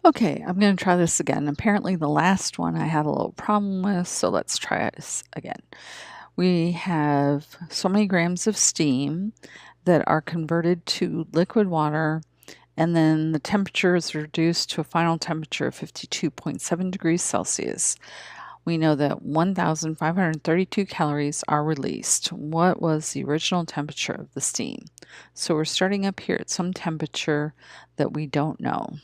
Okay, I'm going to try this again. Apparently the last one I had a little problem with, so let's try this again. We have so many grams of steam that are converted to liquid water, and then the temperature is reduced to a final temperature of 52.7 degrees Celsius. We know that 1,532 calories are released. What was the original temperature of the steam? So we're starting up here at some temperature that we don't know.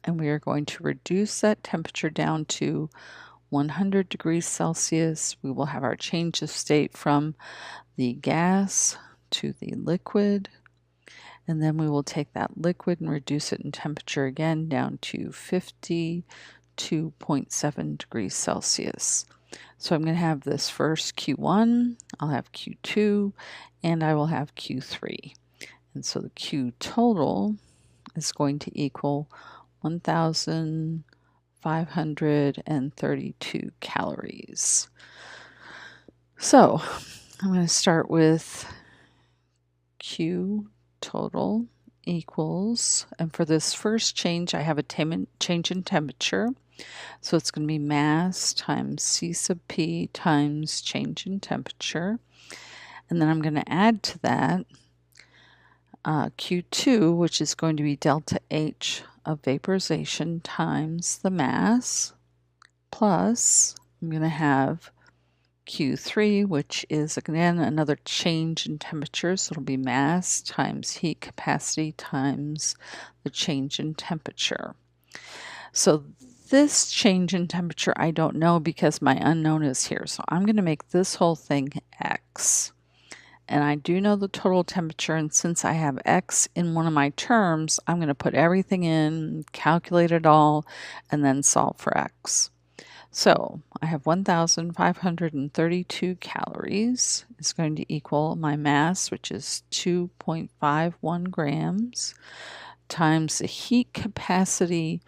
And we are going to reduce that temperature down to 100 degrees Celsius. We will have our change of state from the gas to the liquid. And then we will take that liquid and reduce it in temperature again down to 52.7 degrees Celsius. So I'm going to have this first Q1, I'll have Q2, and I will have Q3. And so the Q total is going to equal 1,532 calories. So I'm going to start with Q total equals, and for this first change, I have a change in temperature. So it's going to be mass times C sub P times change in temperature. And then I'm going to add to that Q2, which is going to be delta H of vaporization times the mass, plus I'm going to have Q3, which is again another change in temperature. So it'll be mass times heat capacity times the change in temperature. So this change in temperature I don't know because my unknown is here. So I'm going to make this whole thing X. And I do know the total temperature, and since I have X in one of my terms, I'm going to put everything in, calculate it all, and then solve for X. So I have 1,532 calories is going to equal my mass, which is 2.51 grams, times the heat capacity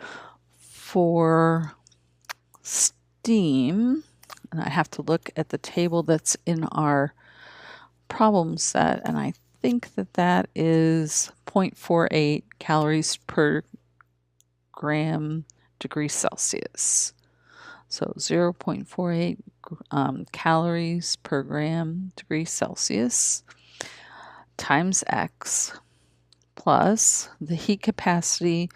for steam. And I have to look at the table that's in our problem set, and I think that that is 0.48 calories per gram degree Celsius. So 0.48 calories per gram degree Celsius times X plus the heat capacity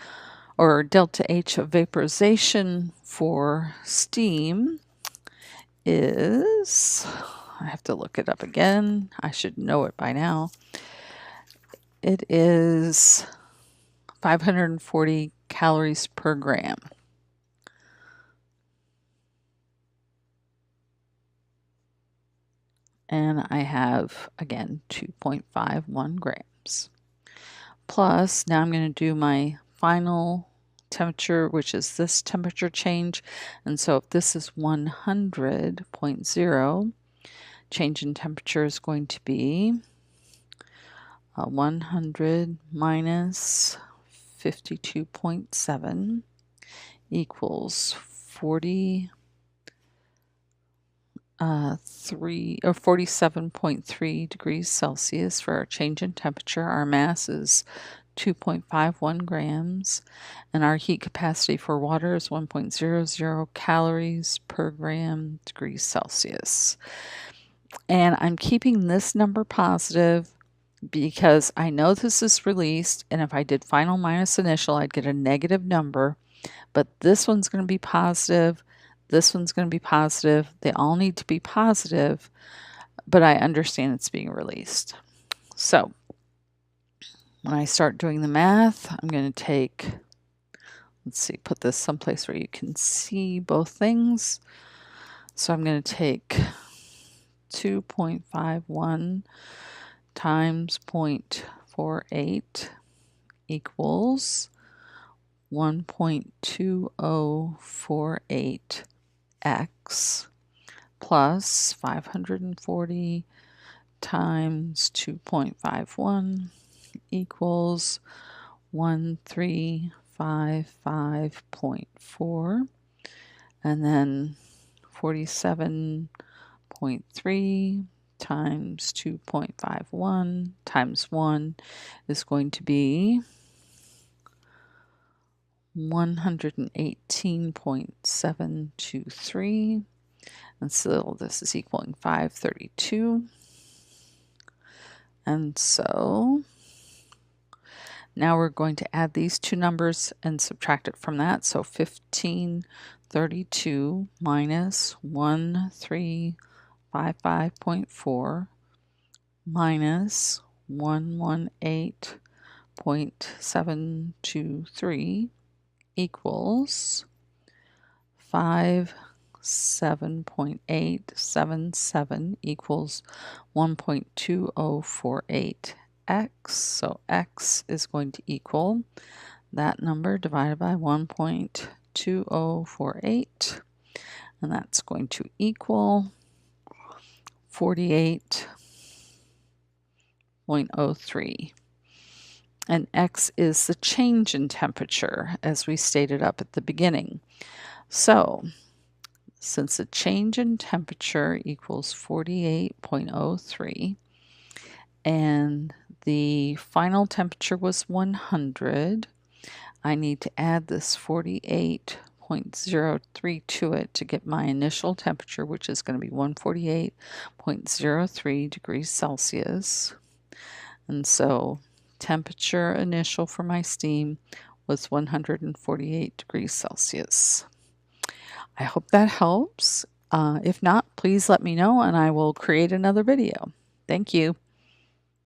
or delta H of vaporization for steam is, I have to look it up again. I should know it by now. It is 540 calories per gram. And I have, again, 2.51 grams. Plus, now I'm going to do my final temperature, which is this temperature change. And so if this is 100.0, change in temperature is going to be 100 minus 52.7 equals 47.3 degrees Celsius for our change in temperature. Our mass is 2.51 grams, and our heat capacity for water is 1.00 calories per gram degrees Celsius. And I'm keeping this number positive because I know this is released, and if I did final minus initial, I'd get a negative number, but this one's going to be positive, this one's going to be positive. They all need to be positive, but I understand it's being released. So when I start doing the math, I'm going to take, let's see, put this someplace where you can see both things. So I'm going to take 2.51 times 0.48 equals 1.2048x plus 540 times 2.51 equals 1355.4, and then 47.3 times 2.51 times 1 is going to be 118.723. And so this is equaling 532. And so now we're going to add these two numbers and subtract it from that. So 1532 minus 1355.4 minus 118.723 equals 57.877 equals 1.2048 x. So x is going to equal that number divided by 1.2048, and that's going to equal 48.03. And x is the change in temperature, as we stated up at the beginning. So since the change in temperature equals 48.03 and the final temperature was 100, I need to add this 48.03 to it to get my initial temperature, which is going to be 148.03 degrees Celsius. And so temperature initial for my steam was 148 degrees Celsius. I hope that helps. If not, please let me know and I will create another video. Thank you.